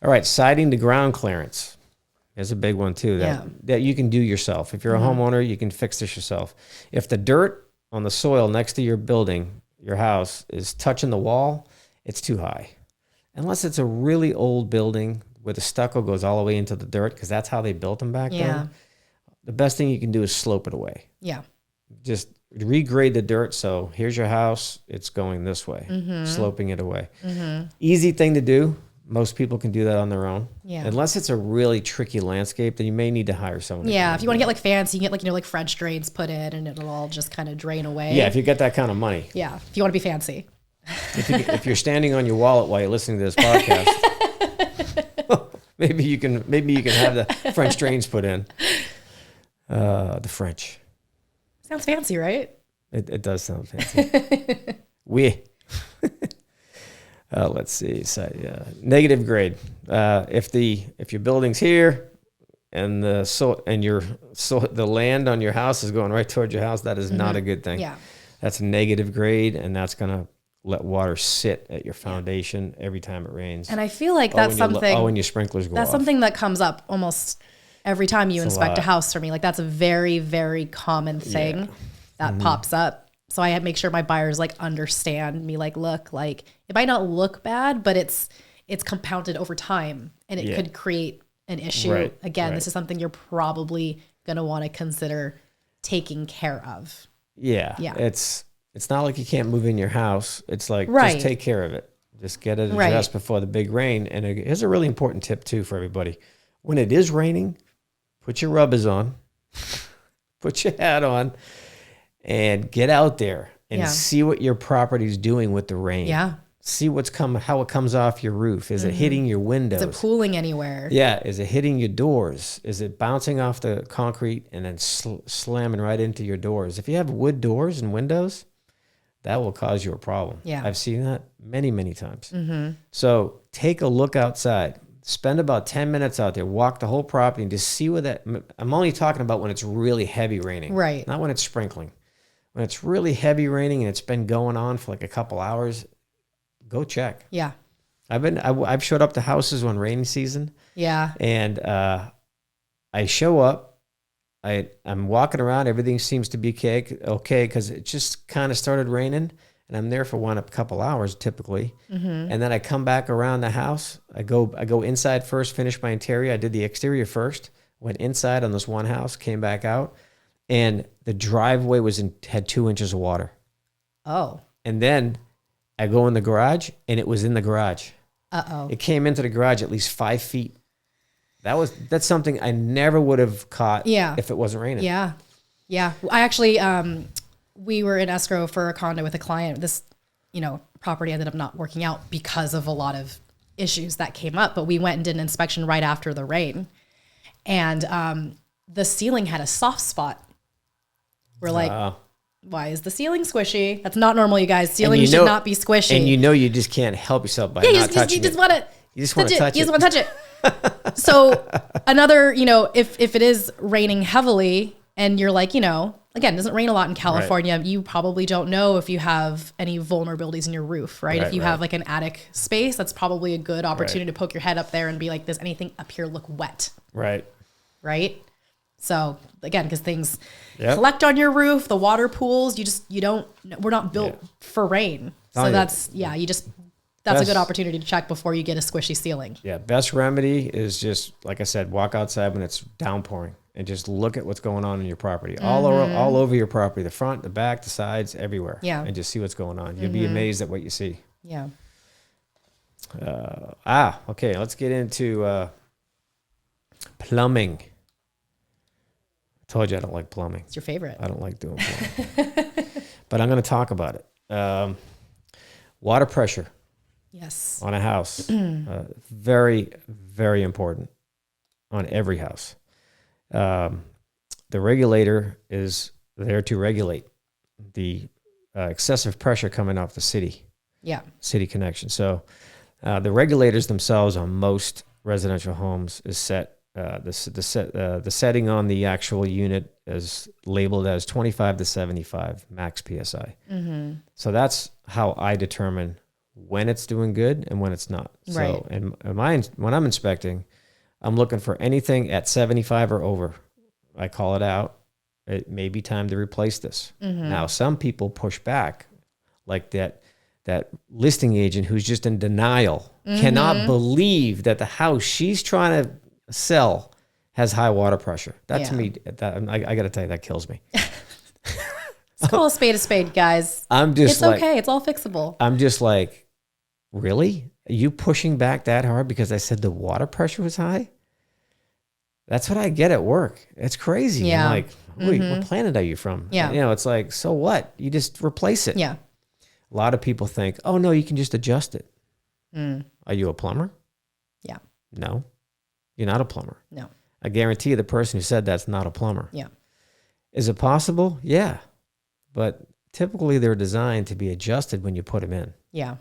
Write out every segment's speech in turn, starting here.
All right, siding to ground clearance. There's a big one too that you can do yourself. If you're a homeowner, you can fix this yourself. If the dirt on the soil next to your building, your house, is touching the wall, it's too high. Unless it's a really old building where the stucco goes all the way into the dirt, because that's how they built them back then. The best thing you can do is slope it away. Yeah. Just regrade the dirt. So here's your house. It's going this way, sloping it away. Easy thing to do. Most people can do that on their own. Yeah. Unless it's a really tricky landscape, then you may need to hire someone. Yeah. If you want to get like fancy, you can get like French drains put in and it'll all just kind of drain away. Yeah. If you get that kind of money. Yeah. If you want to be fancy. If you're standing on your wallet while you're listening to this podcast, maybe you can have the French drains put in. The French. Sounds fancy, right? It does sound fancy. Let's see. So, negative grade. If your building's here and the land on your house is going right towards your house, that is not a good thing. Yeah. That's a negative grade, and that's gonna let water sit at your foundation every time it rains. And I feel like that's something. When your sprinklers go off. That's something that comes up almost every time you inspect a house for me. Like that's a very, very common thing that pops up. So I make sure my buyers like understand me. Like, look, like it might not look bad, but it's compounded over time, and it could create an issue. Right, Again, this is something you're probably gonna want to consider taking care of. Yeah. It's not like you can't move in your house. It's like just take care of it. Just get it addressed before the big rain. And here's a really important tip too for everybody. When it is raining, put your rubbers on, put your hat on, and get out there and see what your property's doing with the rain. Yeah. See how it comes off your roof. Is it hitting your windows? Is it pooling anywhere? Yeah. Is it hitting your doors? Is it bouncing off the concrete and then slamming right into your doors? If you have wood doors and windows, that will cause you a problem. Yeah. I've seen that many, many times. So take a look outside. Spend about 10 minutes out there, walk the whole property and just see I'm only talking about when it's really heavy raining. Right. Not when it's sprinkling. When it's really heavy raining and it's been going on for like a couple hours, go check. Yeah. I've showed up to houses on rainy season. Yeah. And I show up. I'm walking around. Everything seems to be okay because it just kind of started raining. And I'm there for a couple hours typically. And then I come back around the house. I go inside first, finish my interior. I did the exterior first, went inside on this one house, came back out. And the driveway had 2 inches of water. Oh. And then I go in the garage, and it was in the garage. Uh-oh. It came into the garage at least 5 feet. That's something I never would have caught if it wasn't raining. Yeah. Yeah. I actually, we were in escrow for a condo with a client. This, property ended up not working out because of a lot of issues that came up. But we went and did an inspection right after the rain. And the ceiling had a soft spot. We're like, why is the ceiling squishy? That's not normal, you guys. Ceilings should not be squishy. And you just can't help yourself by not touching it. You just want to You just want to touch it. You just want to touch it. So another, if it is raining heavily and you're like, again, it doesn't rain a lot in California. Right. You probably don't know if you have any vulnerabilities in your roof, right? If you have like an attic space, that's probably a good opportunity to poke your head up there and be like, does anything up here look wet? Right. Right. So again, because things collect on your roof, the water pools, we're not built for rain. So that's a good opportunity to check before you get a squishy ceiling. Yeah. Best remedy is just, like I said, walk outside when it's downpouring and just look at what's going on in your property, all over your property, the front, the back, the sides, everywhere. Yeah. And just see what's going on. You'll be amazed at what you see. Yeah. Okay. Let's get into plumbing. I told you I don't like plumbing. It's your favorite. I don't like doing plumbing. But I'm going to talk about it. Water pressure. Yes. On a house. Very, very important on every house. The regulator is there to regulate the excessive pressure coming off the city. Yeah. City connection. So the regulators themselves on most residential homes is set. The setting on the actual unit is labeled as 25 to 75 max PSI. Mm-hmm. So that's how I determine when it's doing good and when it's not. Right. So, and when I'm inspecting, I'm looking for anything at 75 or over. I call it out. It may be time to replace this. Now, some people push back, like that listing agent who's just in denial, cannot believe that the house she's trying to sell has high water pressure. That to me, I got to tell you, that kills me. Let's call a spade, guys. It's okay. It's all fixable. I'm just like, really? Are you pushing back that hard because I said the water pressure was high? That's what I get at work. It's crazy. Yeah. I'm like, wait, what planet are you from? Yeah. You know, it's like, so what? You just replace it. Yeah. A lot of people think, oh, no, you can just adjust it. Are you a plumber? Yeah. No. You're not a plumber. No. I guarantee you the person who said that's not a plumber. Yeah. Is it possible? Yeah. But typically they're designed to be adjusted when you put them in. Yeah.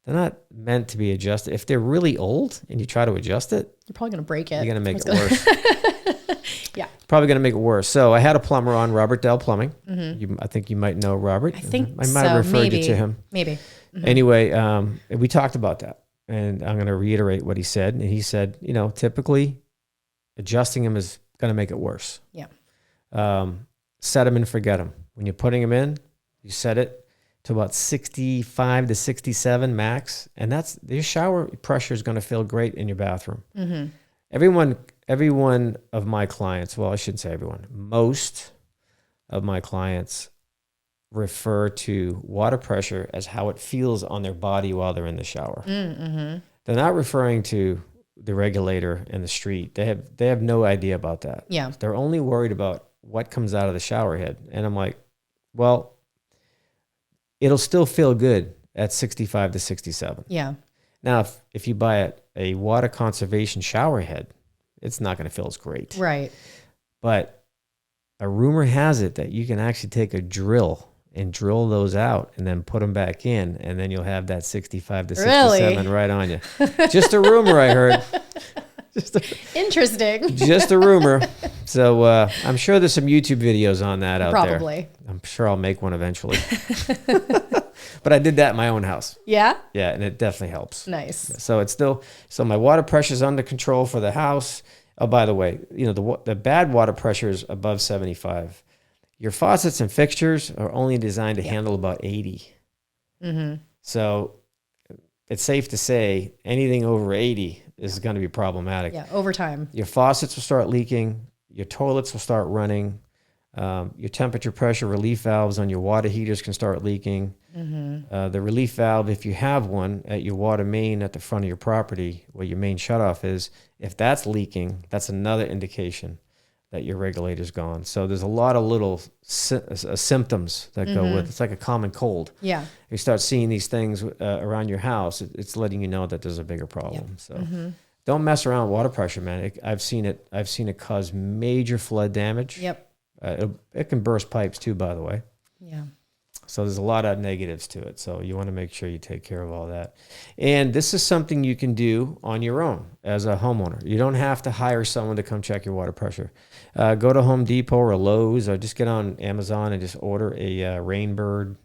They're not meant to be adjusted. If they're really old and you try to adjust it, you're probably going to break it. You're going to make it worse. Yeah. Probably going to make it worse. So I had a plumber on, Robert Dell Plumbing. I think you might know Robert. I think I might have referred you to him. Maybe. Anyway, we talked about that. And I'm going to reiterate what he said. And he said, you know, typically adjusting them is going to make it worse. Yeah. Set them and forget them. When you're putting them in, you set it to about 65 to 67 max. And your shower pressure is going to feel great in your bathroom. Everyone of my clients, well, I shouldn't say everyone, most of my clients refer to water pressure as how it feels on their body while they're in the shower. They're not referring to the regulator in the street. They have no idea about that. Yeah. They're only worried about what comes out of the shower head. And I'm like, well, it'll still feel good at 65 to 67. Yeah. Now, if you buy a water conservation shower head, it's not going to feel as great. Right. But a rumor has it that you can actually take a drill and drill those out and then put them back in, and then you'll have that 65 to 67 right on you. Just a rumor I heard. Interesting. Just a rumor. So I'm sure there's some YouTube videos on that out there. Probably. I'm sure I'll make one eventually. But I did that in my own house. Yeah? Yeah, and it definitely helps. Nice. So it's still, so my water pressure is under control for the house. Oh, by the way, you know, the bad water pressure is above 75. Your faucets and fixtures are only designed to handle about 80. So it's safe to say anything over 80 is going to be problematic. Yeah, over time. Your faucets will start leaking. Your toilets will start running. Your temperature pressure relief valves on your water heaters can start leaking. The relief valve, if you have one at your water main at the front of your property where your main shutoff is, if that's leaking, that's another indication that your regulator's gone. So there's a lot of little symptoms that go with it. It's like a common cold. Yeah. You start seeing these things around your house, it's letting you know that there's a bigger problem. Yep. So don't mess around with water pressure, man. I've seen it cause major flood damage. Yep. It can burst pipes too, by the way. Yeah. So there's a lot of negatives to it. So you want to make sure you take care of all that. And this is something you can do on your own as a homeowner. You don't have to hire someone to come check your water pressure. Go to Home Depot or Lowe's, or just get on Amazon and just order a Rainbird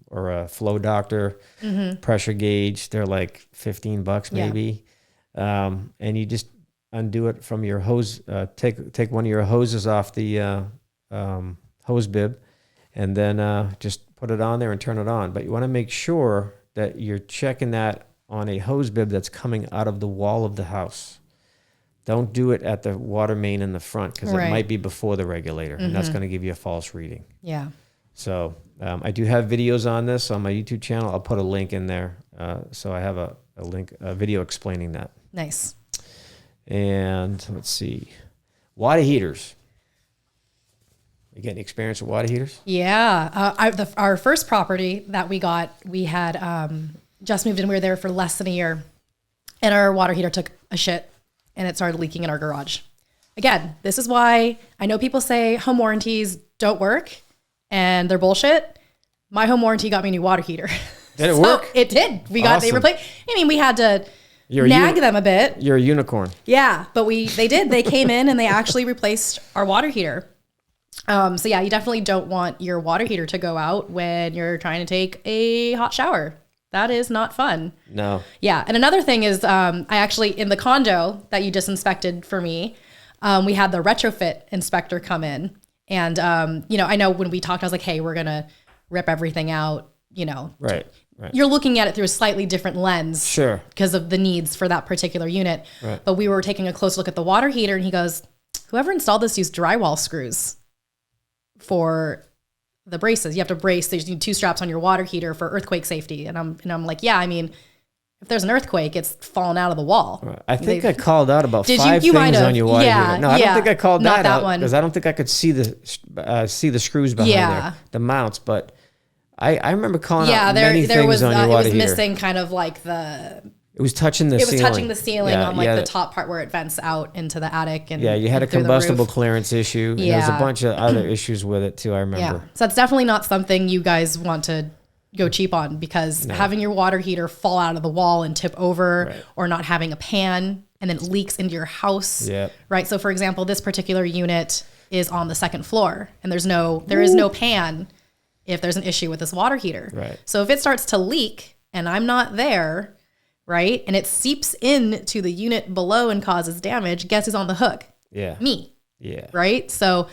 or a Flow Doctor pressure gauge. They're like $15 maybe. Yeah. And you just undo it from your hose. Take one of your hoses off the hose bib, and then just put it on there and turn it on. But you want to make sure that you're checking that on a hose bib that's coming out of the wall of the house. Don't do it at the water main in the front, because it might be before the regulator, and that's going to give you a false reading. Yeah. So I do have videos on this on my YouTube channel. I'll put a link in there. So I have a video explaining that. Nice. And let's see, water heaters. You get any experience with water heaters? Yeah. Our first property that we got, we had just moved in. We were there for less than a year, and our water heater took a shit and it started leaking in our garage. Again, this is why I know people say home warranties don't work and they're bullshit. My home warranty got me a new water heater. Did it work? It did. They replaced. I mean, we had to nag them a bit. You're a unicorn. Yeah, but they did. They came in and they actually replaced our water heater. So yeah, you definitely don't want your water heater to go out when you're trying to take a hot shower. That is not fun. No. Yeah. And another thing is, I actually, in the condo that you just inspected for me, we had the retrofit inspector come in. And, I know when we talked, I was like, hey, we're going to rip everything out, Right. You're looking at it through a slightly different lens. Sure. Because of the needs for that particular unit. Right. But we were taking a close look at the water heater, and he goes, whoever installed this used drywall screws for the braces. You have to brace. There's 2 straps on your water heater for earthquake safety. And I'm like, yeah, I mean, if there's an earthquake, it's fallen out of the wall. Right. I think I called out about 5 you things on your water heater. No, I don't think I called not that out because I don't think I could see the screws behind there, the mounts. But I remember calling out many things on your water heater. It was missing kind of like it was touching the ceiling. It was touching the ceiling on like the top part where it vents out into the attic. And you had a combustible clearance issue. Yeah. There was a bunch of other issues with it too, I remember. Yeah. So that's definitely not something you guys want to go cheap on, because having your water heater fall out of the wall and tip over, or not having a pan and then it leaks into your house. Yep. Right. So for example, this particular unit is on the 2nd floor, and there is no pan if there's an issue with this water heater. Right. So if it starts to leak and I'm not there, right, and it seeps into the unit below and causes damage, guess who's on the hook? Yeah. Me. Yeah. Right? So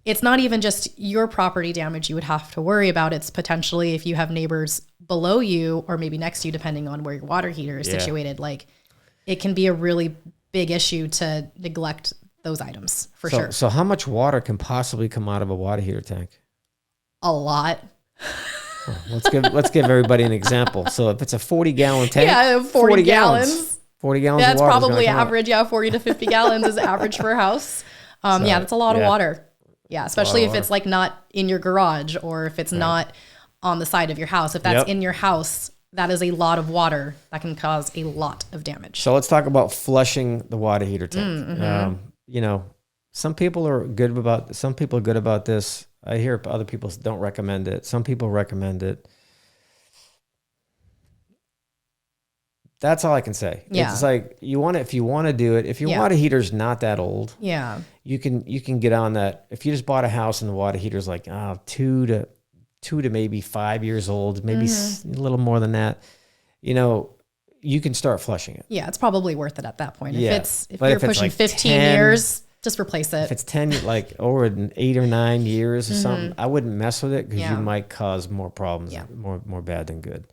it's not even just your property damage you would have to worry about. It's potentially if you have neighbors below you or maybe next to you, depending on where your water heater is situated. Like, it can be a really big issue to neglect those items for sure. So how much water can possibly come out of a water heater tank? A lot. Let's give everybody an example. So if it's a 40-gallon tank, 40 gallons. 40 gallons. That's of water probably average. 40 to 50 gallons is average for a house. That's a lot of water. Yeah, especially if it's like not in your garage, or if it's not on the side of your house. If that's in your house, that is a lot of water that can cause a lot of damage. So let's talk about flushing the water heater tank. Some people are good about this. I hear other people don't recommend it. Some people recommend it. That's all I can say. Yeah. It's like if you want to do it, if your water heater's not that old, you can get on that. If you just bought a house and the water heater's like 2 to maybe 5 years old, maybe a little more than that, you can start flushing it. Yeah, it's probably worth it at that point. Yeah. If you're pushing like 15 years, just replace it. If it's 10, like over 8 or 9 years or something, I wouldn't mess with it, because you might cause more problems, more bad than good.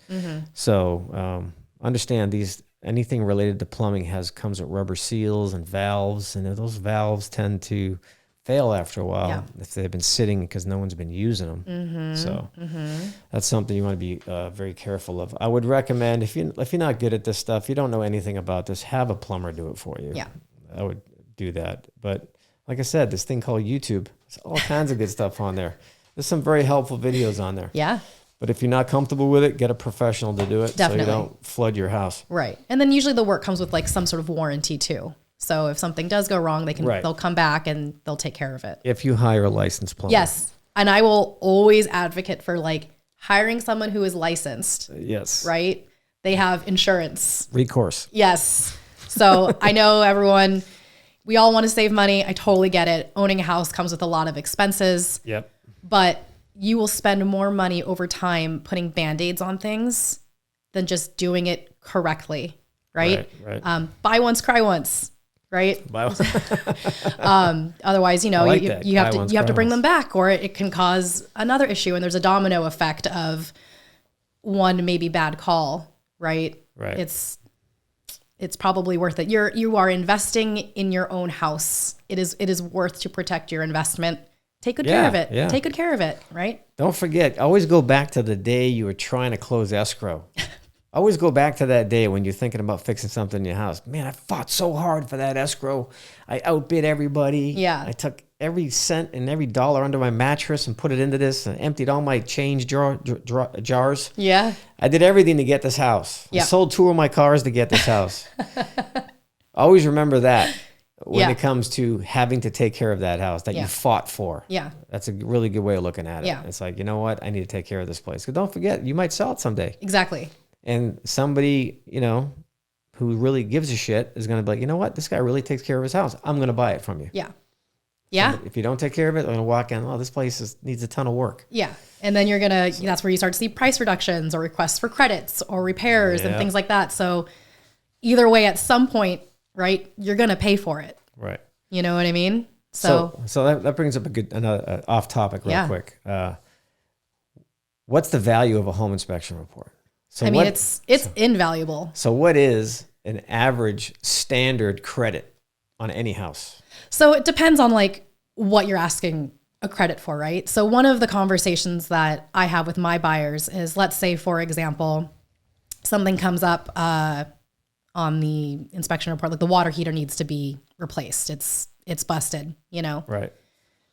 So understand anything related to plumbing comes with rubber seals and valves, and those valves tend to fail after a while if they've been sitting because no one's been using them. So that's something you want to be very careful of. I would recommend, if you're not good at this stuff, you don't know anything about this, have a plumber do it for you. Yeah, I would do that. But like I said, this thing called YouTube, there's all kinds of good stuff on there. There's some very helpful videos on there. Yeah. But if you're not comfortable with it, get a professional to do it. Definitely. So you don't flood your house. Right. And then usually the work comes with like some sort of warranty too. So if something does go wrong, they'll come back and they'll take care of it. If you hire a licensed plumber. Yes. And I will always advocate for like hiring someone who is licensed. Yes. Right? They have insurance. Recourse. Yes. So I know everyone, we all want to save money. I totally get it. Owning a house comes with a lot of expenses. Yep. But you will spend more money over time putting Band-Aids on things than just doing it correctly. Right? Right. Buy once, cry once. Right. Otherwise, you have to bring them back, or it can cause another issue. And there's a domino effect of one maybe bad call. Right. Right. It's probably worth it. You are investing in your own house. It is worth to protect your investment. Take good care of it. Yeah. Take good care of it. Right. Don't forget, always go back to the day you were trying to close escrow. Always go back to that day when you're thinking about fixing something in your house. Man, I fought so hard for that escrow. I outbid everybody. Yeah. I took every cent and every dollar under my mattress and put it into this and emptied all my change jars. Yeah. I did everything to get this house. Yeah. I sold 2 of my cars to get this house. Always remember that when it comes to having to take care of that house that you fought for. Yeah. That's a really good way of looking at it. Yeah. It's like, you know what? I need to take care of this place. Because don't forget, you might sell it someday. Exactly. And somebody, who really gives a shit is going to be like, you know what? This guy really takes care of his house. I'm going to buy it from you. Yeah. Yeah. If you don't take care of it, they're going to walk in, oh, this place needs a ton of work. Yeah. And then that's where you start to see price reductions or requests for credits or repairs and things like that. So either way, at some point, right, you're going to pay for it. Right. You know what I mean? So that brings up another off topic real quick. What's the value of a home inspection report? So it's invaluable. So what is an average standard credit on any house? So it depends on like what you're asking a credit for, right? So one of the conversations that I have with my buyers is, let's say, for example, something comes up on the inspection report, like the water heater needs to be replaced. It's busted, you know? Right.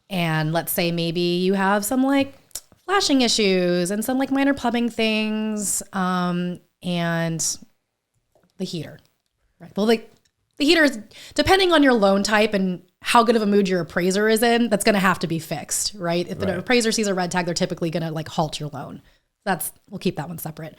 And let's say maybe you have some like flashing issues and some like minor plumbing things, and the heater, right? Well, like the heater is, depending on your loan type and how good of a mood your appraiser is in, that's going to have to be fixed, right? If the appraiser sees a red tag, they're typically going to like halt your loan. We'll keep that one separate.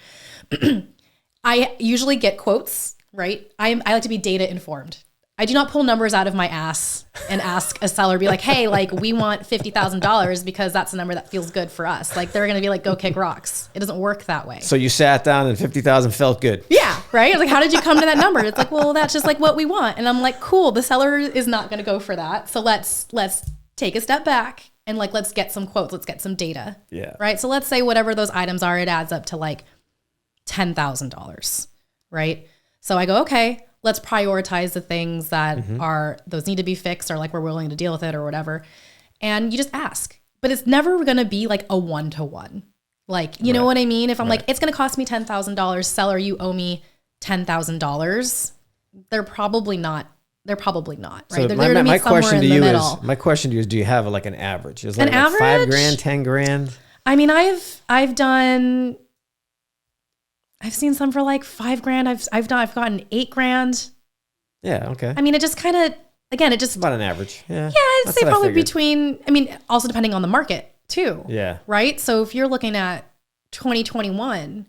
I usually get quotes, right? I like to be data informed. I do not pull numbers out of my ass and ask a seller, be like, hey, like we want $50,000 because that's the number that feels good for us. Like they're going to be like, go kick rocks. It doesn't work that way. So you sat down and 50,000 felt good. Yeah. Right. Like, how did you come to that number? It's like, well, that's just like what we want. And I'm like, cool. The seller is not going to go for that. So let's take a step back and like, let's get some quotes. Let's get some data. Yeah. Right. So let's say whatever those items are, it adds up to like $10,000. Right. So I go, okay, let's prioritize the things that those need to be fixed or like we're willing to deal with it or whatever. And you just ask, but it's never going to be like a 1-to-1. Like, you know what I mean? If I'm like, it's going to cost me $10,000, seller, you owe me $10,000. They're probably not, right? So They're going to meet somewhere in the middle. My question to you is, do you have like an average? Is An like average? $5,000, $10,000? I mean, I've seen some for like $5,000. I've gotten $8,000. Yeah. Okay. I mean, it just kind of, again, it just about an average. Yeah. Yeah, I'd say probably between, I mean, also depending on the market too. Yeah. Right. So if you're looking at 2021,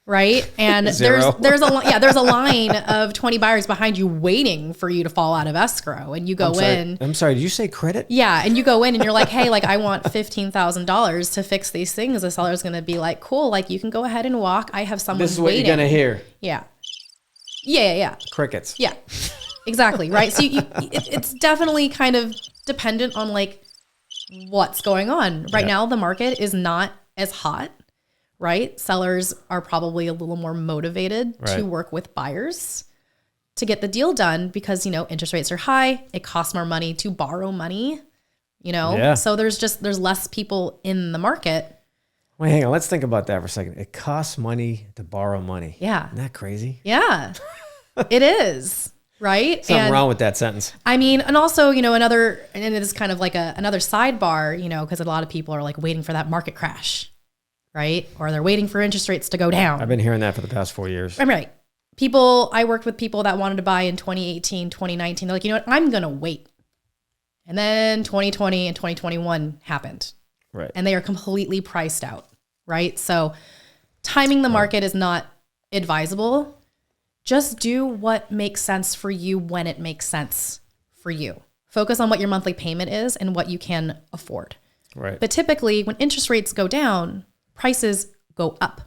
right? And Zero. there's a line of 20 buyers behind you waiting for you to fall out of escrow, and you go in. I'm sorry. Did you say credit? Yeah, and you go in and you're like, hey, like I want $15,000 to fix these things. The seller's going to be like, cool, like you can go ahead and walk. I have someone waiting. This is what you're going to hear. Yeah. Yeah. Crickets. Yeah. Exactly. Right. So it's definitely kind of dependent on like what's going on. Right now, the market is not as hot. Right? Sellers are probably a little more motivated to work with buyers to get the deal done because, you know, interest rates are high. It costs more money to borrow money, you know? Yeah. So there's less people in the market. Wait, hang on. Let's think about that for a second. It costs money to borrow money. Yeah. Isn't that crazy? Yeah, it is. Right? Something wrong with that sentence. I mean, and also, you know, and it is kind of like another sidebar, you know, because a lot of people are like waiting for that market crash. Right? Or they're waiting for interest rates to go down. I've been hearing that for the past 4 years. I'm right. I worked with people that wanted to buy in 2018, 2019. They're like, you know what? I'm going to wait. And then 2020 and 2021 happened. Right. And they are completely priced out. Right? So timing the market is not advisable. Just do what makes sense for you when it makes sense for you. Focus on what your monthly payment is and what you can afford. Right. But typically when interest rates go down, prices go up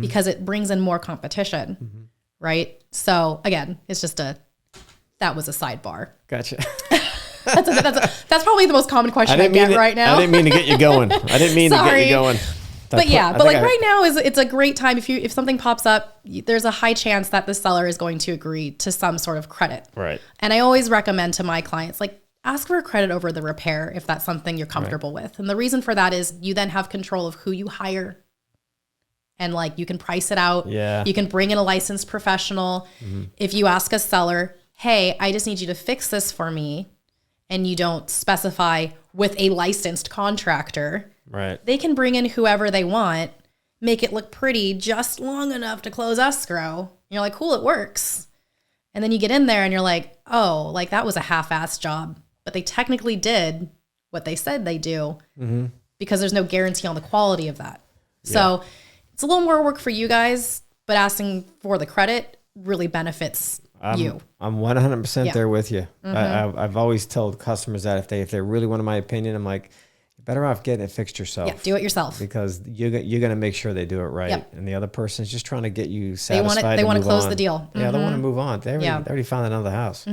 because it brings in more competition, right? So again, it's just that was a sidebar. Gotcha. That's probably the most common question I get right now. I didn't mean to get you going. I didn't mean to get you going. But right now it's a great time. If something pops up, there's a high chance that the seller is going to agree to some sort of credit. Right. And I always recommend to my clients, like, ask for a credit over the repair if that's something you're comfortable with. And the reason for that is you then have control of who you hire. And like you can price it out. Yeah. You can bring in a licensed professional. If you ask a seller, hey, I just need you to fix this for me, and you don't specify with a licensed contractor, right, they can bring in whoever they want, make it look pretty just long enough to close escrow. And you're like, cool, it works. And then you get in there and you're like, oh, like that was a half-assed job. But they technically did what they said they do because there's no guarantee on the quality of that. Yeah. So it's a little more work for you guys, but asking for the credit really benefits you. I'm 100% Yeah. there with you. I've always told customers that if they really wanted my opinion, I'm like, you're better off getting it fixed yourself. Yeah, do it yourself. Because you're going to make sure they do it right. Yep. And the other person's just trying to get you satisfied. They want to close on. the deal. Yeah, they want to move on. They already found another house.